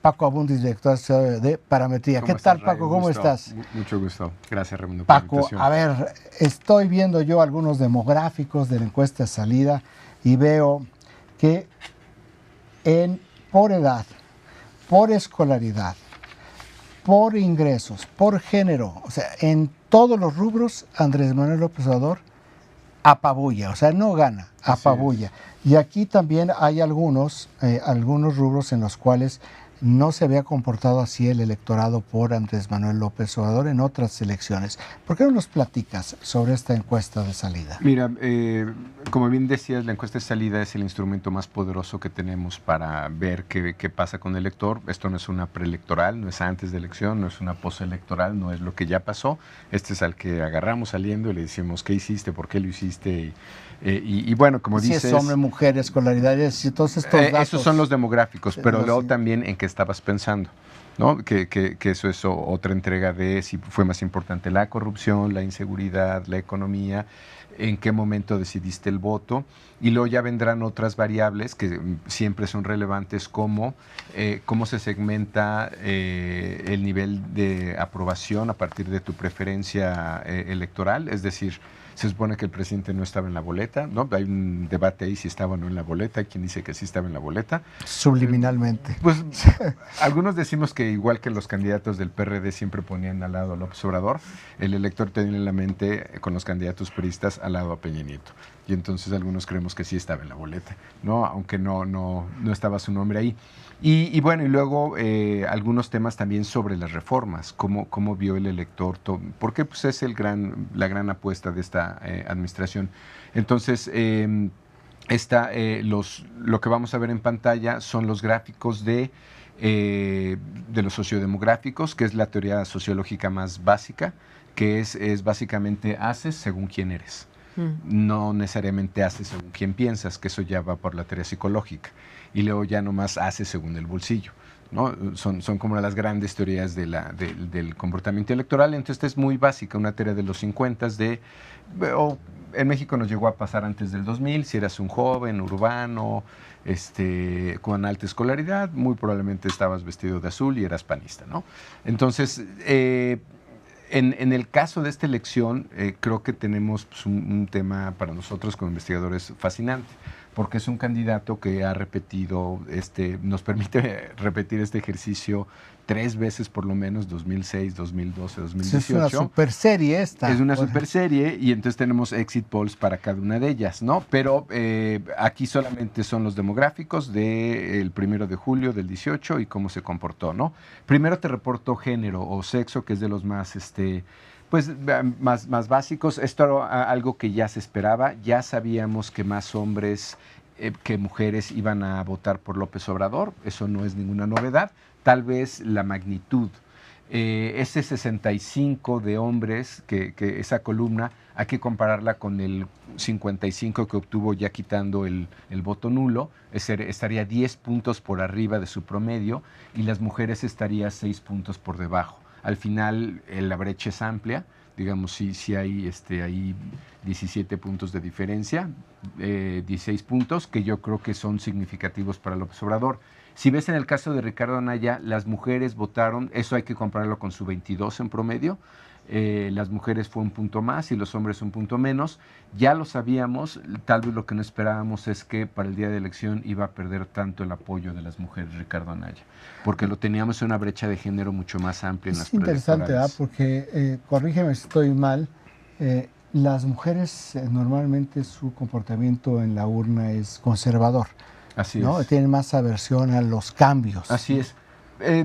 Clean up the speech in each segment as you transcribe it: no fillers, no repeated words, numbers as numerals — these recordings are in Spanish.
Paco Abundis, director de Parametría. ¿Qué tal, Paco? ¿Cómo estás? Mucho gusto. Gracias, Raimundo, por la Paco, invitación. a ver, estoy viendo yo algunos demográficos de la encuesta de salida y veo que por edad, por escolaridad, por ingresos, por género, o sea, en todos los rubros, Andrés Manuel López Obrador apabulla, o sea, no gana, apabulla. Y aquí también hay algunos rubros en los cuales no se había comportado así el electorado por Andrés Manuel López Obrador en otras elecciones. ¿Por qué no nos platicas sobre esta encuesta de salida? Mira, como bien decías, la encuesta de salida es el instrumento más poderoso que tenemos para ver qué pasa con el elector. Esto no es una preelectoral, no es antes de elección, no es una postelectoral, no es lo que ya pasó. Este es al que agarramos saliendo y le decimos qué hiciste, por qué lo hiciste. Y bueno, como dices... Si es hombre, mujer, escolaridades y todos estos datos. Esos son los demográficos, pero luego también en qué estabas pensando, ¿no? Que eso es otra entrega de si fue más importante la corrupción, la inseguridad, la economía, en qué momento decidiste el voto, y luego ya vendrán otras variables que siempre son relevantes, como cómo se segmenta el nivel de aprobación a partir de tu preferencia electoral, es decir, se supone que el presidente no estaba en la boleta, ¿no? Hay un debate ahí si estaba o no en la boleta, hay quien dice que sí estaba en la boleta. Subliminalmente. Pues algunos decimos que igual que los candidatos del PRD siempre ponían al lado a López Obrador, el elector tenía en la mente con los candidatos priistas al lado a Peña Nieto. Y entonces algunos creemos que sí estaba en la boleta, ¿no? Aunque no estaba su nombre ahí. Y bueno, y luego algunos temas también sobre las reformas, cómo vio el elector, porque pues es la gran apuesta de esta administración. Entonces, lo que vamos a ver en pantalla son los gráficos de los sociodemográficos, que es la teoría sociológica más básica, que es básicamente haces según quién eres. No necesariamente haces según quién piensas, que eso ya va por la teoría psicológica. Y luego ya nomás haces según el bolsillo, ¿no? Son como las grandes teorías del comportamiento electoral. Entonces esta es muy básica, una teoría de los 50 en México nos llegó a pasar antes del 2000, si eras un joven urbano, con alta escolaridad, muy probablemente estabas vestido de azul y eras panista, ¿no? Entonces, en el caso de esta elección, creo que tenemos pues, un tema para nosotros como investigadores fascinante, porque es un candidato que ha repetido, nos permite repetir este ejercicio 3 veces por lo menos, 2006, 2012, 2018. Es una super serie esta. Es una super serie y entonces tenemos exit polls para cada una de ellas, ¿no? Pero aquí solamente son los demográficos del 1 de julio del 18 y cómo se comportó, ¿no? Primero te reporto género o sexo, que es de los más, más básicos. Esto era algo que ya se esperaba, ya sabíamos que más hombres que mujeres iban a votar por López Obrador, eso no es ninguna novedad, tal vez la magnitud. Ese 65 de hombres, que esa columna, hay que compararla con el 55 que obtuvo ya quitando el voto nulo, estaría 10 puntos por arriba de su promedio y las mujeres estarían 6 puntos por debajo. Al final la brecha es amplia, digamos, sí hay 17 puntos de diferencia, 16 puntos, que yo creo que son significativos para López Obrador. Si ves en el caso de Ricardo Anaya, las mujeres votaron, eso hay que compararlo con su 22 en promedio, las mujeres fue un punto más y los hombres un punto menos. Ya lo sabíamos, tal vez lo que no esperábamos es que para el día de elección iba a perder tanto el apoyo de las mujeres Ricardo Anaya, porque lo teníamos en una brecha de género mucho más amplia en las preelectorales. Es interesante, ¿verdad? Porque, corrígeme si estoy mal, las mujeres normalmente su comportamiento en la urna es conservador. Así ¿no? es. Tienen más aversión a los cambios. Así es.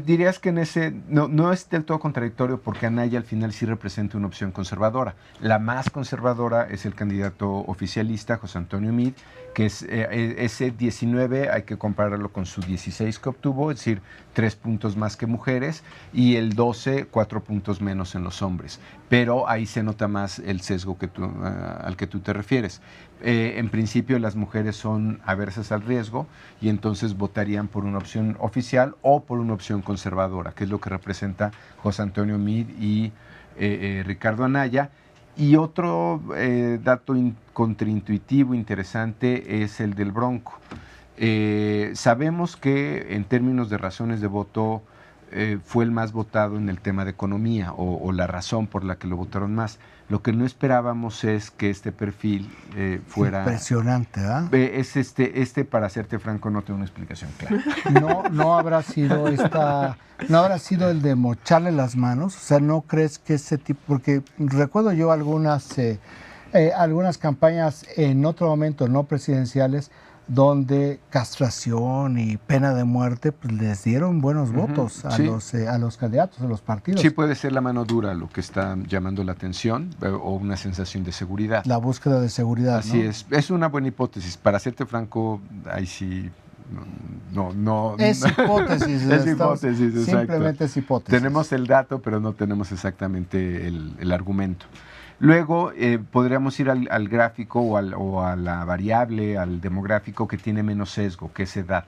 Dirías que en ese no es del todo contradictorio, porque Anaya al final sí representa una opción conservadora. La más conservadora es el candidato oficialista, José Antonio Meade, que es ese 19, hay que compararlo con su 16 que obtuvo, es decir, 3 puntos más que mujeres, y el 12, 4 puntos menos en los hombres. Pero ahí se nota más el sesgo al que tú te refieres. En principio las mujeres son aversas al riesgo y entonces votarían por una opción oficial o por una opción conservadora, que es lo que representa José Antonio Meade y Ricardo Anaya. Y otro dato contraintuitivo interesante es el del Bronco. Sabemos que en términos de razones de voto fue el más votado en el tema de economía o la razón por la que lo votaron más. Lo que no esperábamos es que este perfil fuera... Impresionante, ¿ah? Para serte franco, no tengo una explicación clara. No habrá sido no habrá sido el de mocharle las manos, o sea, ¿no crees que ese tipo, porque recuerdo yo algunas campañas en otro momento no presidenciales donde castración y pena de muerte pues, les dieron buenos votos a los candidatos, a los partidos. Sí puede ser la mano dura lo que está llamando la atención o una sensación de seguridad. La búsqueda de seguridad, Así ¿no? es una buena hipótesis. Para serte franco, ahí sí... No. Es hipótesis. Es hipótesis, exacto. Simplemente es hipótesis. Tenemos el dato, pero no tenemos exactamente el argumento. Luego podríamos ir al gráfico o a la variable, al demográfico que tiene menos sesgo, que es edad.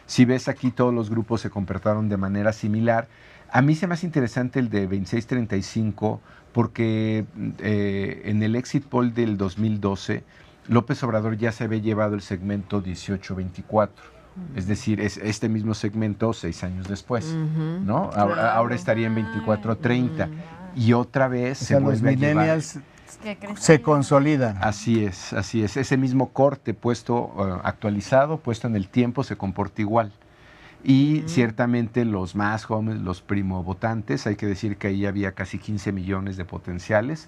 Si ves aquí, todos los grupos se comportaron de manera similar. A mí se me hace interesante el de 26-35 porque en el exit poll del 2012, López Obrador ya se había llevado el segmento 18-24. Es decir, es este mismo segmento 6 años después, ¿no? Ahora estaría en 24-30. Y otra vez se vuelve a llevar. Los millennials se consolidan. Así es. Ese mismo corte actualizado, puesto en el tiempo, se comporta igual. Y ciertamente los más jóvenes, los primovotantes, hay que decir que ahí había casi 15 millones de potenciales,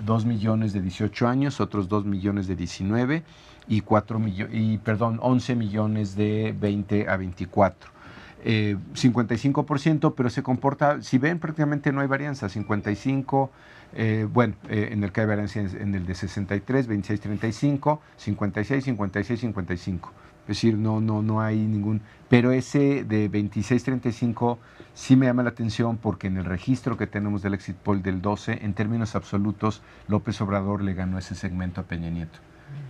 2 millones de 18 años, otros 2 millones de 19 y 11 millones de 20 a 24. 55%, pero se comporta, si ven, prácticamente no hay varianza, 55, en el que hay varianza en el de 63, 26, 35, 56, 56, 55. Es decir, no hay ningún... Pero ese de 26, 35 sí me llama la atención porque en el registro que tenemos del exit poll del 12, en términos absolutos, López Obrador le ganó ese segmento a Peña Nieto,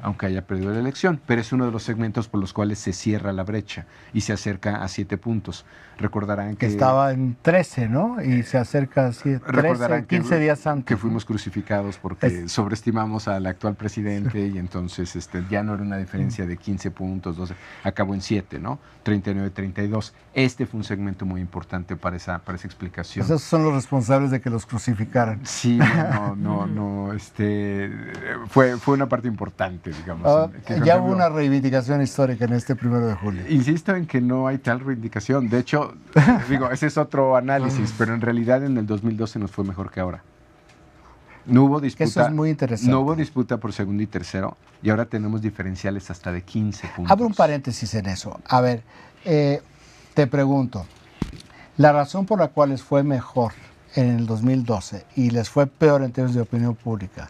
aunque haya perdido la elección, pero es uno de los segmentos por los cuales se cierra la brecha y se acerca a 7 puntos. Recordarán que... Estaba en 13, ¿no? Y se acerca a 13, 15 días antes. Que fuimos crucificados porque sobreestimamos al actual presidente y entonces ya no era una diferencia de 15 puntos, 12, acabó en 7, ¿no? 39-32. Este fue un segmento muy importante para esa explicación. Esos son los responsables de que los crucificaran. Sí, fue una parte importante, digamos. Ya hubo una reivindicación histórica en este 1 de julio. Insisto en que no hay tal reivindicación. De hecho, ese es otro análisis, pero en realidad en el 2012 nos fue mejor que ahora. No hubo disputa. Eso es muy interesante. No hubo disputa por segundo y tercero, y ahora tenemos diferenciales hasta de 15 puntos. Abro un paréntesis en eso. A ver, te pregunto, la razón por la cual les fue mejor en el 2012 y les fue peor en términos de opinión pública,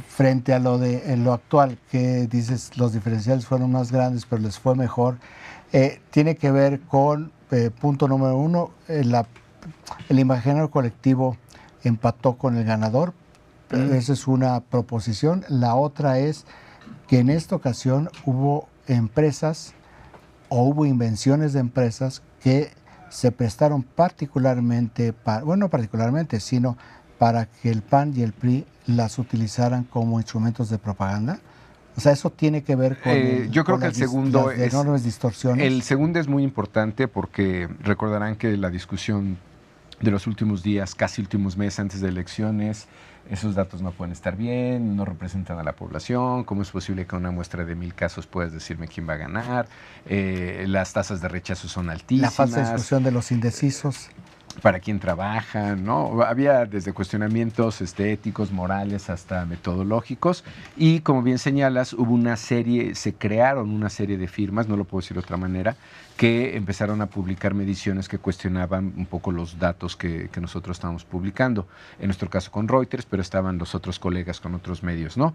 frente a lo actual, que dices los diferenciales fueron más grandes, pero les fue mejor, tiene que ver con, punto número 1, el imaginario colectivo empató con el ganador. Esa es una proposición. La otra es que en esta ocasión hubo empresas o hubo invenciones de empresas que se prestaron particularmente, no particularmente, sino para que el PAN y el PRI las utilizaran como instrumentos de propaganda. O sea, eso tiene que ver con yo creo que el segundo las enormes distorsiones. El segundo es muy importante porque recordarán que la discusión de los últimos días, casi últimos meses antes de elecciones, esos datos no pueden estar bien, no representan a la población, ¿cómo es posible que una muestra de 1000 casos puedas decirme quién va a ganar? Las tasas de rechazo son altísimas. La falsa discusión de los indecisos. Para quién trabaja, ¿no? Había desde cuestionamientos éticos, morales, hasta metodológicos, y como bien señalas, se crearon una serie de firmas, no lo puedo decir de otra manera, que empezaron a publicar mediciones que cuestionaban un poco los datos que nosotros estábamos publicando, en nuestro caso con Reuters, pero estaban los otros colegas con otros medios, ¿no?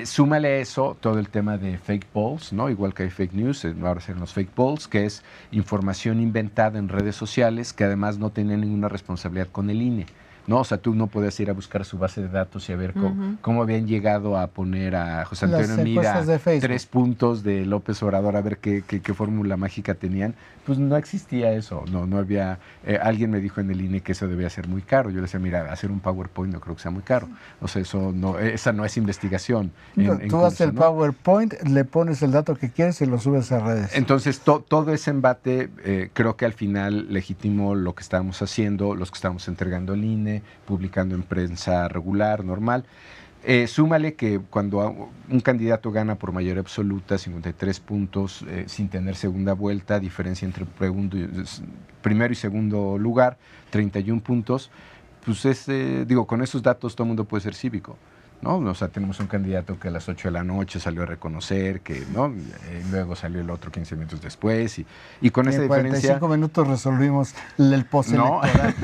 Súmale a eso todo el tema de fake polls, ¿no? Igual que hay fake news, ahora serán los fake polls, que es información inventada en redes sociales que además no tenía ninguna responsabilidad con el INE. ¿no? O sea, tú no podías ir a buscar su base de datos y a ver cómo habían llegado a poner a José Antonio Mira 3 puntos de López Obrador, a ver qué fórmula mágica tenían. Pues no existía eso, no había... alguien me dijo en el INE que eso debía ser muy caro. Yo le decía, mira, hacer un PowerPoint no creo que sea muy caro. O sea, esa no es investigación. Tú haces el PowerPoint, le pones el dato que quieres y lo subes a redes. Entonces, todo ese embate creo que al final legitimó lo que estábamos haciendo, los que estábamos entregando al INE, publicando en prensa regular, normal. Súmale que cuando un candidato gana por mayoría absoluta, 53 puntos, sin tener segunda vuelta, diferencia entre primero y segundo lugar, 31 puntos, pues con esos datos todo el mundo puede ser cívico, ¿no? O sea, tenemos un candidato que a las 8 de la noche salió a reconocer, que ¿no? Luego salió el otro 15 minutos después, y con esa diferencia... En 45 minutos resolvimos el postelectoral.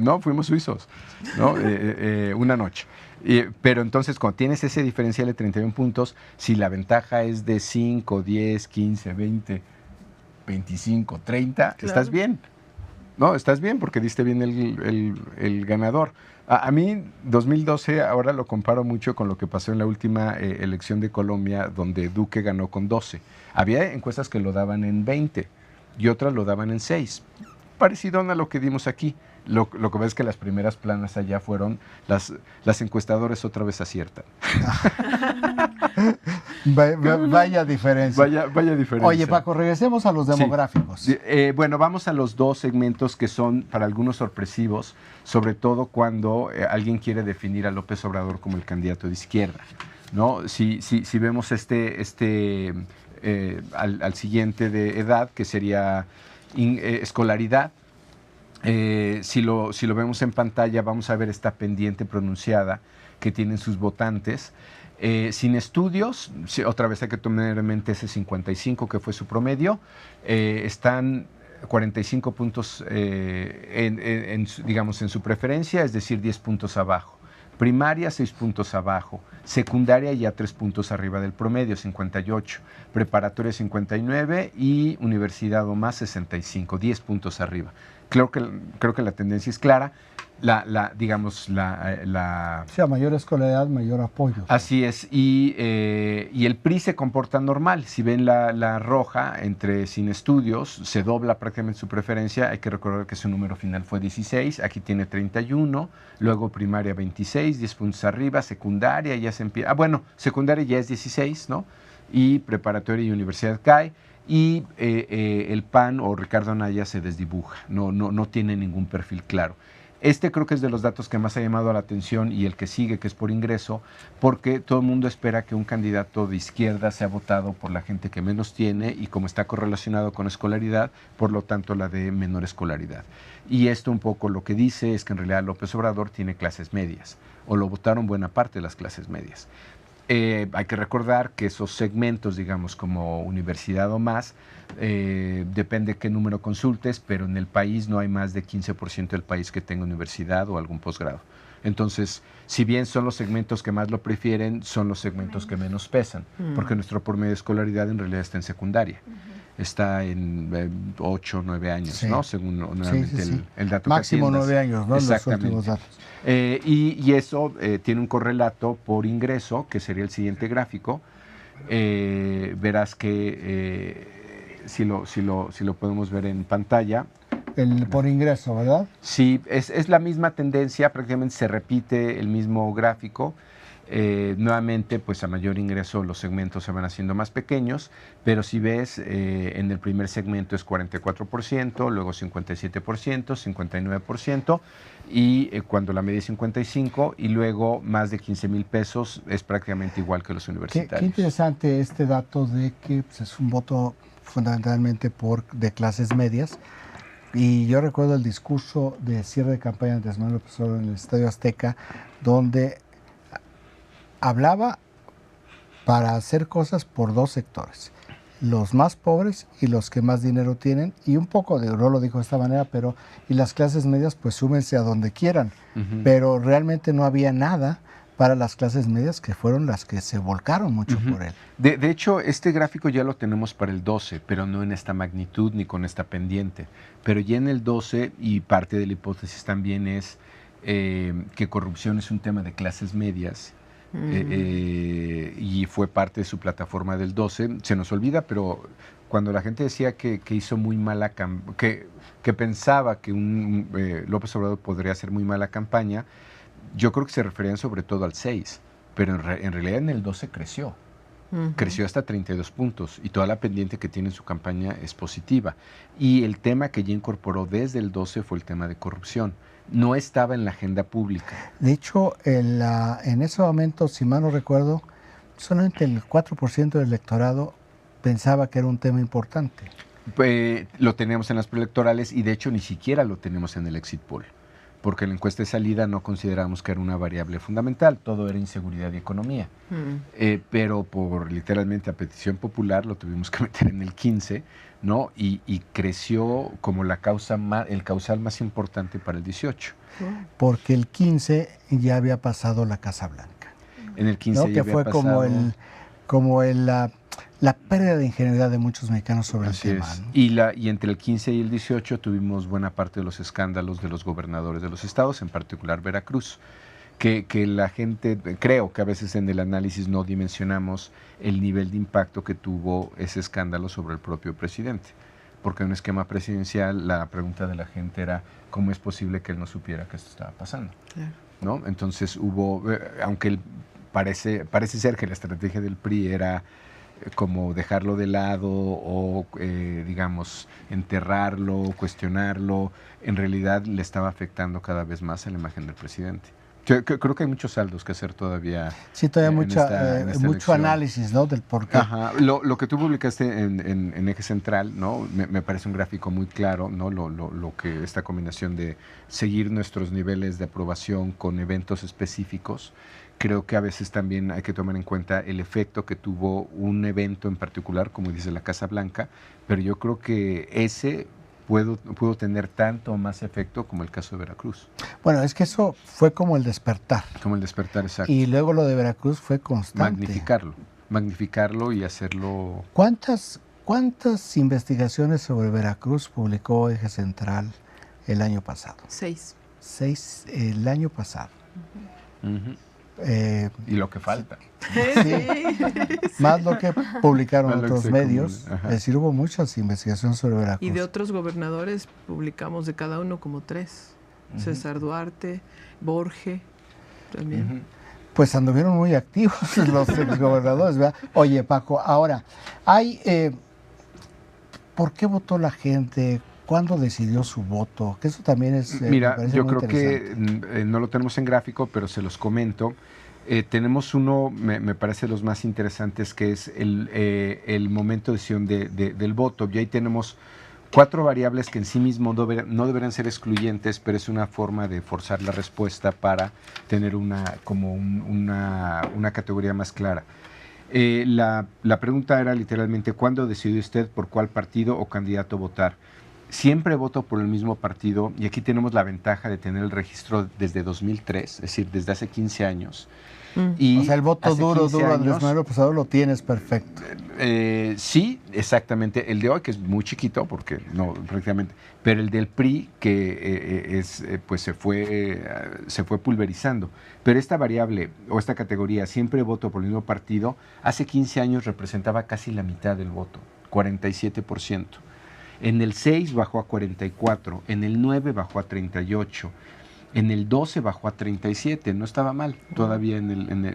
No, fuimos suizos, ¿no? Una noche. Pero entonces, cuando tienes ese diferencial de 31 puntos, si la ventaja es de 5, 10, 15, 20, 25, 30, claro, estás bien. No, estás bien porque diste bien el ganador. A mí, 2012, ahora lo comparo mucho con lo que pasó en la última elección de Colombia, donde Duque ganó con 12. Había encuestas que lo daban en 20 y otras lo daban en 6. Parecido a lo que dimos aquí. Lo que ves es que las primeras planas allá fueron, las encuestadoras otra vez aciertan. Vaya diferencia. Vaya diferencia. Oye, Paco, regresemos a los demográficos. Sí. Bueno, vamos a los dos segmentos que son para algunos sorpresivos, sobre todo cuando alguien quiere definir a López Obrador como el candidato de izquierda, ¿no? Si vemos al siguiente de edad, que sería escolaridad, si lo vemos en pantalla, vamos a ver esta pendiente pronunciada que tienen sus votantes. Sin estudios, otra vez hay que tener en mente ese 55 que fue su promedio, están 45 puntos digamos en su preferencia, es decir, 10 puntos abajo. Primaria, 6 puntos abajo. Secundaria, ya 3 puntos arriba del promedio, 58. Preparatoria, 59. Y universidad o más, 65, 10 puntos arriba. Creo que la tendencia es clara. Sí, a mayor escolaridad, mayor apoyo. Así es. Y el PRI se comporta normal. Si ven la roja, entre sin estudios, se dobla prácticamente su preferencia. Hay que recordar que su número final fue 16. Aquí tiene 31. Luego primaria 26, 10 puntos arriba. Secundaria ya se empieza. Secundaria ya es 16, ¿no? Y preparatoria y universidad cae. Y el PAN o Ricardo Anaya se desdibuja. No tiene ningún perfil claro. Creo que es de los datos que más ha llamado la atención, y el que sigue, que es por ingreso, porque todo el mundo espera que un candidato de izquierda sea votado por la gente que menos tiene, y como está correlacionado con escolaridad, por lo tanto la de menor escolaridad. Y esto un poco lo que dice es que en realidad López Obrador tiene clases medias, o lo votaron buena parte de las clases medias. Hay que recordar que esos segmentos, digamos, como universidad o más, depende qué número consultes, pero en el país no hay más de 15% del país que tenga universidad o algún posgrado. Entonces, si bien son los segmentos que más lo prefieren, son los segmentos que menos pesan, porque nuestro promedio de escolaridad en realidad está en secundaria. Está en 8 o 9 años, sí, ¿no? Según nuevamente el dato máximo que atiendas. 9 años, ¿no? Exactamente. Los últimos datos. Y eso tiene un correlato por ingreso, que sería el siguiente gráfico. Verás que si lo podemos ver en pantalla. Por ingreso, ¿verdad? Sí, es la misma tendencia, prácticamente se repite el mismo gráfico. Nuevamente, pues a mayor ingreso los segmentos se van haciendo más pequeños, pero si ves, en el primer segmento es 44%, luego 57%, 59%, y cuando la media es 55%, y luego más de 15,000 pesos es prácticamente igual que los universitarios. Qué interesante este dato de que pues, es un voto fundamentalmente de clases medias. Y yo recuerdo el discurso de cierre de campaña de Andrés Manuel López Obrador en el Estadio Azteca, donde hablaba para hacer cosas por dos sectores, los más pobres y los que más dinero tienen, y un poco no lo dijo de esta manera, pero y las clases medias pues súmense a donde quieran, pero realmente no había nada para las clases medias, que fueron las que se volcaron mucho por él. De hecho, este gráfico ya lo tenemos para el 12, pero no en esta magnitud ni con esta pendiente. Pero ya en el 12, y parte de la hipótesis también es que corrupción es un tema de clases medias, y fue parte de su plataforma del 12. Se nos olvida, pero cuando la gente decía que hizo muy mala que pensaba que López Obrador podría hacer muy mala campaña, yo creo que se referían sobre todo al 6, pero en realidad en el 12 creció. Creció hasta 32 puntos y toda la pendiente que tiene en su campaña es positiva. Y el tema que ya incorporó desde el 12 fue el tema de corrupción. No estaba en la agenda pública. De hecho, en ese momento, si mal no recuerdo, solamente el 4% del electorado pensaba que era un tema importante. Lo teníamos en las preelectorales y de hecho ni siquiera lo tenemos en el exit poll, porque en la encuesta de salida no consideramos que era una variable fundamental, todo era inseguridad y economía. Pero por literalmente a petición popular lo tuvimos que meter en el 15, ¿no? Y creció como el causal más importante para el 18. Porque el 15 ya había pasado la Casa Blanca. En el 15 ¿no? ya Que había fue pasado... como la pérdida de ingenuidad de muchos mexicanos sobre Así el tema. es. ¿no? Y entre el 15 y el 18 tuvimos buena parte de los escándalos de los gobernadores de los estados, en particular Veracruz, que la gente, creo que a veces en el análisis no dimensionamos el nivel de impacto que tuvo ese escándalo sobre el propio presidente. Porque en un esquema presidencial la pregunta de la gente era ¿cómo es posible que él no supiera que esto estaba pasando? Claro. ¿No? Entonces hubo, aunque parece ser que la estrategia del PRI era como dejarlo de lado o, digamos, enterrarlo, cuestionarlo, en realidad le estaba afectando cada vez más a la imagen del presidente. Yo creo que hay muchos saldos que hacer todavía. Sí, todavía mucho elección. Análisis, ¿no? Del por qué. Ajá. Lo que tú publicaste en Eje Central, ¿no? Me parece un gráfico muy claro, ¿no? Lo que esta combinación de seguir nuestros niveles de aprobación con eventos específicos. Creo que a veces también hay que tomar en cuenta el efecto que tuvo un evento en particular, como dice la Casa Blanca, pero yo creo que ese pudo tener tanto o más efecto como el caso de Veracruz. Bueno, es que eso fue como el despertar. Como el despertar, exacto. Y luego lo de Veracruz fue constante. Magnificarlo y hacerlo... ¿Cuántas investigaciones sobre Veracruz publicó Eje Central el año pasado? 6. 6 el año pasado. Y lo que falta. Sí. Más lo que publicaron otros medios. Es decir, hubo muchas investigaciones sobre Veracruz. Y de otros gobernadores publicamos de cada uno como 3. César Duarte, Borge, también. Pues anduvieron muy activos los exgobernadores, ¿verdad? Oye, Paco, ahora, ¿por qué votó la gente? ¿Cuándo decidió su voto? Que eso también es... Mira, yo creo que no lo tenemos en gráfico, pero se los comento. Tenemos uno, me parece los más interesantes, que es el momento de decisión del voto. Y ahí tenemos 4 variables que en sí mismo no deberían ser excluyentes, pero es una forma de forzar la respuesta para tener una categoría más clara. La pregunta era literalmente, ¿cuándo decidió usted por cuál partido o candidato votar? Siempre voto por el mismo partido y aquí tenemos la ventaja de tener el registro desde 2003, es decir, desde hace 15 años. Y o sea, el voto duro Andrés Manuel López Obrador lo tienes perfecto. Sí, exactamente. El de hoy, que es muy chiquito, porque no, prácticamente, pero el del PRI, que pues se fue pulverizando. Pero esta variable o esta categoría, siempre voto por el mismo partido, hace 15 años representaba casi la mitad del voto, 47%. En el 6 bajó a 44, en el 9 bajó a 38, en el 12 bajó a 37, no estaba mal todavía,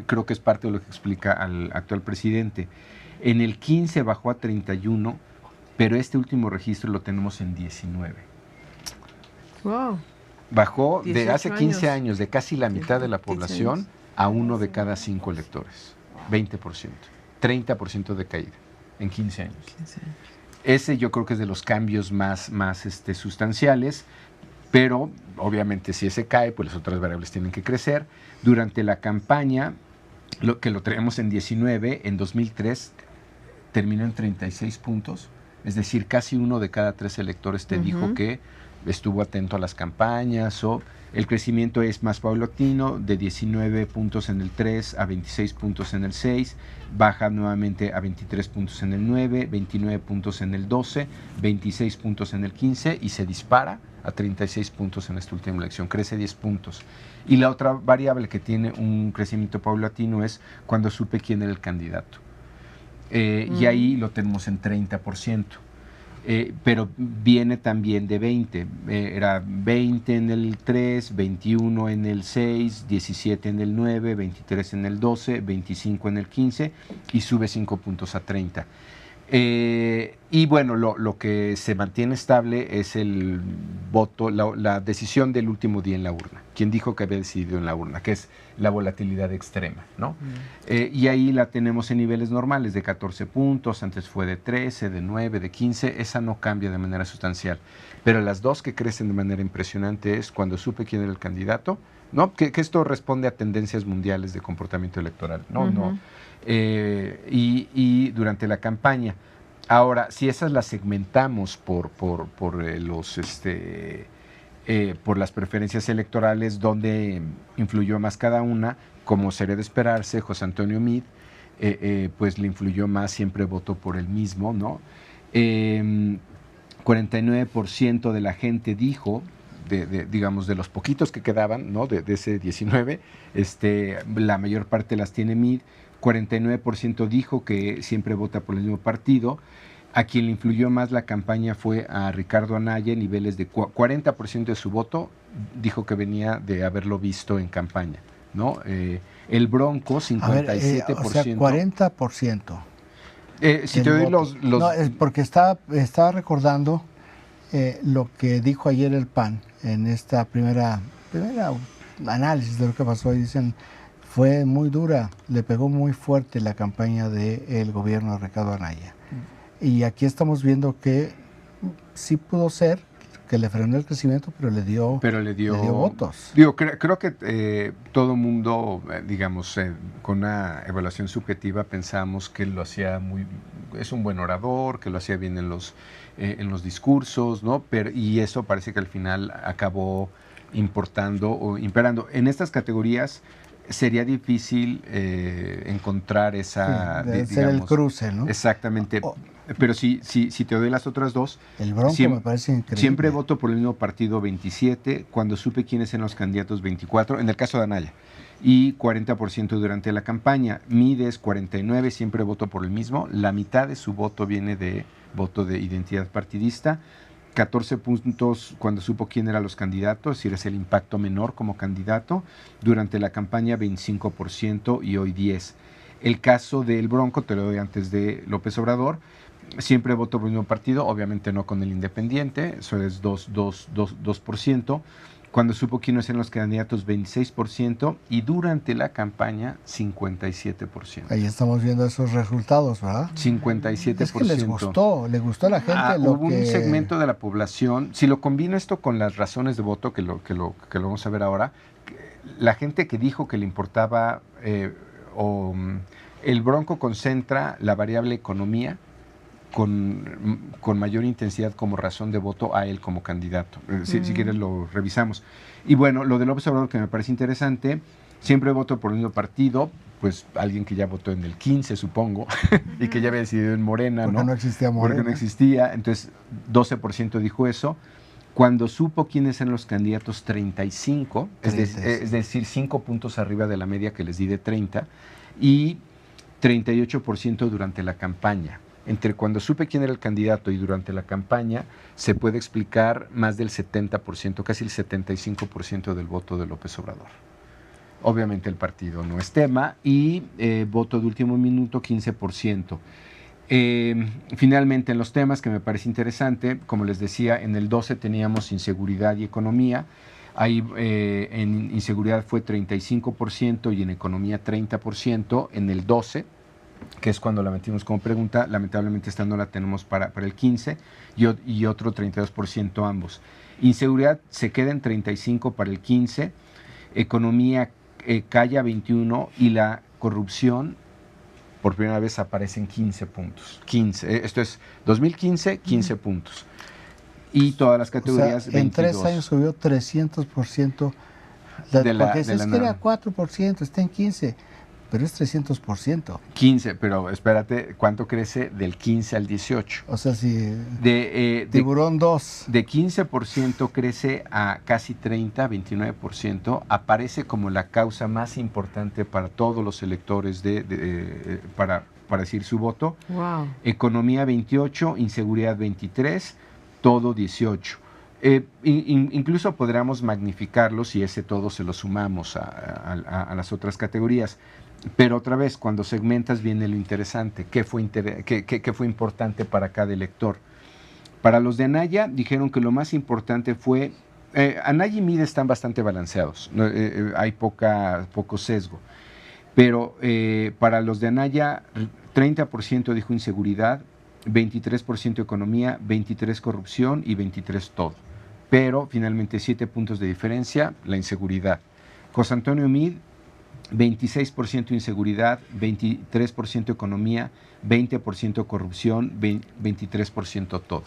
creo que es parte de lo que explica al actual presidente. En el 15 bajó a 31, pero este último registro lo tenemos en 19. Wow. Bajó de hace 15 años, de casi la mitad de la población, a 1 de cada 5 electores, 20%, 30% de caída en 15 años. Ese yo creo que es de los cambios más sustanciales, pero obviamente si ese cae, pues las otras variables tienen que crecer. Durante la campaña, lo tenemos en 19, en 2003 terminó en 36 puntos, es decir, casi 1 de cada 3 electores te dijo que estuvo atento a las campañas, El crecimiento es más paulatino, de 19 puntos en el 3 a 26 puntos en el 6, baja nuevamente a 23 puntos en el 9, 29 puntos en el 12, 26 puntos en el 15 y se dispara a 36 puntos en esta última elección, crece 10 puntos. Y la otra variable que tiene un crecimiento paulatino es cuando supe quién era el candidato. Y ahí lo tenemos en 30%. Pero viene también de 20, era 20 en el 3, 21 en el 6, 17 en el 9, 23 en el 12, 25 en el 15 y sube 5 puntos a 30. Y bueno, lo que se mantiene estable es el voto, la decisión del último día en la urna. Quien dijo que había decidido en la urna, que es la volatilidad extrema, ¿no? Y ahí la tenemos en niveles normales de 14 puntos, antes fue de 13, de 9, de 15, esa no cambia de manera sustancial. Pero las dos que crecen de manera impresionante es cuando supe quién era el candidato, ¿no? Que esto responde a tendencias mundiales de comportamiento electoral, ¿no? Y durante la campaña. Ahora, si esas las segmentamos por las preferencias electorales, donde influyó más cada una, como sería de esperarse, José Antonio Meade, pues le influyó más, siempre votó por el mismo, ¿no? 49% de la gente dijo, digamos, de los poquitos que quedaban, ¿no? De ese 19, la mayor parte las tiene Meade. 49% dijo que siempre vota por el mismo partido. A quien le influyó más la campaña fue a Ricardo Anaya, niveles de 40% de su voto dijo que venía de haberlo visto en campaña, ¿no? El Bronco, 57%. O sea, 40%. Si te doy los... No, es porque estaba recordando lo que dijo ayer el PAN en esta primera análisis de lo que pasó y dicen... Fue muy dura, le pegó muy fuerte la campaña del gobierno de Ricardo Anaya. Y aquí estamos viendo que sí pudo ser que le frenó el crecimiento, pero le dio votos. Digo, creo que todo mundo, digamos, con una evaluación subjetiva pensamos que lo hacía es un buen orador, que lo hacía bien en los discursos, ¿no? Y eso parece que al final acabó importando o imperando. En estas categorías sería difícil encontrar esa... Debe ser el cruce, ¿no? Exactamente. Pero si te doy las otras dos... El Bronco me parece increíble. Siempre voto por el mismo partido 27, cuando supe quiénes eran los candidatos 24, en el caso de Anaya, y 40% durante la campaña. Mides 49, siempre voto por el mismo. La mitad de su voto viene de voto de identidad partidista. 14 puntos cuando supo quién eran los candidatos, es decir, es el impacto menor como candidato. Durante la campaña 25% y hoy 10%. El caso del Bronco, te lo doy antes de López Obrador, siempre votó por el mismo partido, obviamente no con el independiente, eso es 2%. Cuando supo quiénes eran los candidatos, 26%, y durante la campaña, 57%. Ahí estamos viendo esos resultados, ¿verdad? 57%. Es que le gustó a la gente hubo un segmento de la población, si lo combino esto con las razones de voto, que lo vamos a ver ahora, la gente que dijo que le importaba, el Bronco concentra la variable economía, con mayor intensidad como razón de voto a él como candidato. Si quieres lo revisamos. Y bueno, lo de López Obrador que me parece interesante, siempre voto por el mismo partido, pues alguien que ya votó en el 15, supongo, y que ya había decidido en Morena, porque no existía Morena. Porque no existía, entonces 12% dijo eso. Cuando supo quiénes eran los candidatos, 35, es decir, 5 puntos arriba de la media que les di de 30, y 38% durante la campaña. Entre cuando supe quién era el candidato y durante la campaña, se puede explicar más del 70%, casi el 75% del voto de López Obrador. Obviamente el partido no es tema, y voto de último minuto, 15%. Finalmente, en los temas que me parece interesante, como les decía, en el 12 teníamos inseguridad y economía. Ahí en inseguridad fue 35% y en economía 30%. En el 12, que es cuando la metimos como pregunta, lamentablemente esta no la tenemos para el 15 y otro 32% ambos. Inseguridad se queda en 35 para el 15, economía cae a 21 y la corrupción por primera vez aparece en 15 puntos. 15, esto es 2015, 15 puntos. y todas las O sea, categorías en 22. 3 años subió 300%. Porque es que era 4%, está en 15%, pero es 300%. 15, pero espérate, ¿cuánto crece del 15 al 18? O sea, si De tiburón 2. de 15% crece a casi 30, 29%, aparece como la causa más importante para todos los electores para decir su voto. Wow. Economía 28, inseguridad 23, todo 18. Incluso podríamos magnificarlo si ese todo se lo sumamos a las otras categorías. Pero otra vez, cuando segmentas viene lo interesante. ¿Qué fue importante para cada elector? Para los de Anaya dijeron que lo más importante fue... Anaya y Mide están bastante balanceados, ¿no? Hay poco sesgo. Pero para los de Anaya, 30% dijo inseguridad, 23% economía, 23% corrupción y 23% todo. Pero finalmente 7 puntos de diferencia, la inseguridad. José Antonio Meade, 26% inseguridad, 23% economía, 20% corrupción, 23% todo.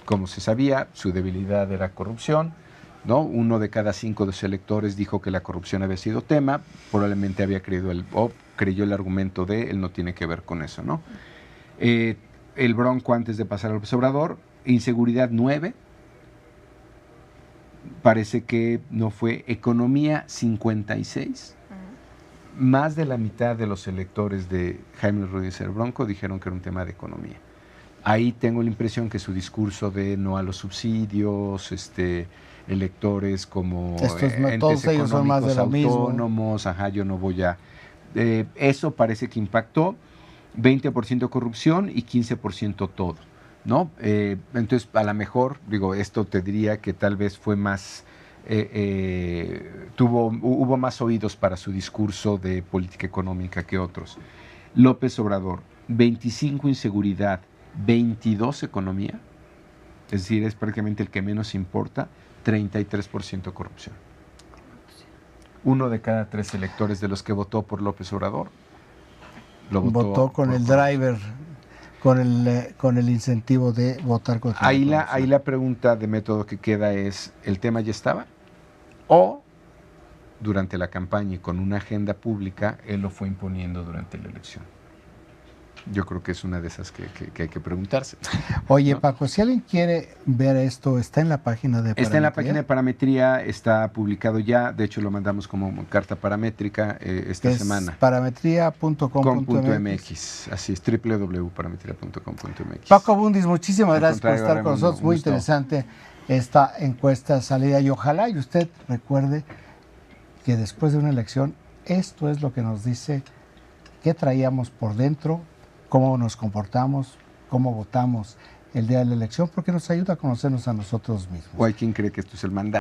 Como se sabía, su debilidad era corrupción, ¿no? 1 de cada 5 de sus electores dijo que la corrupción había sido tema, probablemente había creyó el argumento de él no tiene que ver con eso, ¿no? El Bronco, antes de pasar al observador, inseguridad 9, parece que no fue, economía 56, más de la mitad de los electores de Jaime Rodríguez el Bronco dijeron que era un tema de economía. Ahí tengo la impresión que su discurso de no a los subsidios, electores como entes todos ellos son más de lo autónomos, mismo. Yo no voy a... eso parece que impactó, 20% corrupción y 15% todo, ¿no? Entonces, a lo mejor, esto te diría que tal vez fue más... hubo más oídos para su discurso de política económica que otros. López Obrador, 25 inseguridad, 22 economía, es decir, es prácticamente el que menos importa, 33% corrupción. 1 de cada 3 electores de los que votó por López Obrador lo votó con el driver, con el incentivo de votar contra ahí la pregunta de método que queda es, ¿el tema ya estaba? ¿O durante la campaña y con una agenda pública él lo fue imponiendo durante la elección? Yo creo que es una de esas que hay que preguntarse. Oye, ¿no? Paco, si alguien quiere ver esto, ¿está en la página de Parametría? Está en la página de Parametría, está publicado ya, de hecho lo mandamos como carta paramétrica esta semana. Parametría.com.mx. Así es, www.parametría.com.mx. Paco Abundis, muchísimas gracias por estar con nosotros. Muy interesante esta encuesta salida y ojalá y usted recuerde que después de una elección esto es lo que nos dice qué traíamos por dentro, cómo nos comportamos, cómo votamos el día de la elección, porque nos ayuda a conocernos a nosotros mismos. O hay quien cree que esto es el mandato.